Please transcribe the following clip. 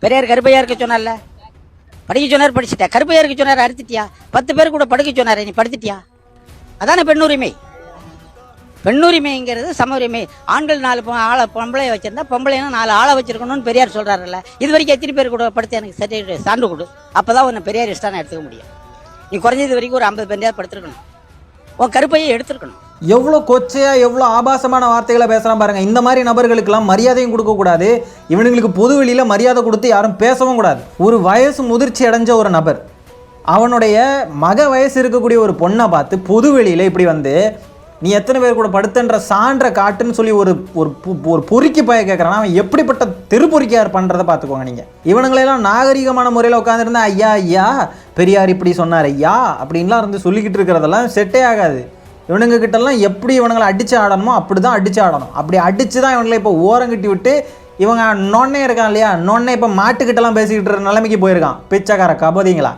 பெரியார் கருப்பையா இருக்க சொன்னார்ல, படிக்க சொன்னார், படிச்சுட்டா. கருப்பையா இருக்க சொன்னார், அறுத்துட்டியா. 10 பேர் கூட படுக்க சொன்னார், நீ படுத்துட்டியா. அதானே பெண்ணுரிமை. பெண்ணுரிமைங்கிறது சம உரிமை. ஆண்கள் 4 ஆளை பொம்பளைய வச்சிருந்தா பொம்பளைன்னா 4 ஆளை வச்சிருக்கணும்னு பெரியார் சொல்றாருல்ல. இது வரைக்கும் எத்தனை பேர் கூட படுத்து எனக்கு சர்டிஃபிகேட் சான்று கொடு. அப்பதான் உன்னை பெரியார் இஷ்டம் எடுத்துக்க முடியும். நீ குறைஞ்சது வரைக்கும் ஒரு 50 பேர் படுத்துருக்கணும். உன் கருப்பையை எடுத்துருக்கணும். எவ்வளோ கொச்சையா எவ்வளோ ஆபாசமான வார்த்தைகளை பேசுகிறான் பாருங்க. இந்த மாதிரி நபர்களுக்கெல்லாம் மரியாதையும் கொடுக்கக்கூடாது. இவனுங்களுக்கு பொது வெளியில் மரியாதை கொடுத்து யாரும் பேசவும் கூடாது. ஒரு வயசு முதிர்ச்சி அடைஞ்ச ஒரு நபர் அவனுடைய மக வயசு இருக்கக்கூடிய ஒரு பொண்ணை பார்த்து பொது வெளியில் இப்படி வந்து நீ எத்தனை பேர் கூட படுத்துன்ற சான்ற காட்டுன்னு சொல்லி ஒரு ஒரு பொறுக்கி பய கேட்குறான். அவன் எப்படிப்பட்ட தெருப்பொறிக்கையார் பண்ணுறதை பார்த்துக்கோங்க நீங்கள். இவனுங்களெல்லாம் நாகரிகமான முறையில் உட்காந்துருந்தா ஐயா ஐயா பெரியார் இப்படி சொன்னார் ஐயா அப்படின்லாம் இருந்து சொல்லிக்கிட்டு இருக்கிறதெல்லாம் செட்டே ஆகாது. இவனுங்க கிட்டலாம் எப்படி இவனுங்களை அடித்து ஆடணுமோ அப்படி தான் அடித்து ஆடணும். அப்படி அடித்து தான் இவங்களை இப்போ ஓரங்கட்டி விட்டு இவங்க நொன்னே இருக்கான் இல்லையா, நொன்னே இப்போ மாட்டுக்கிட்டலாம் பேசிக்கிட்டு நிலைமைக்கு போயிருக்கான். பிச்சைக்கார கபதிங்களா.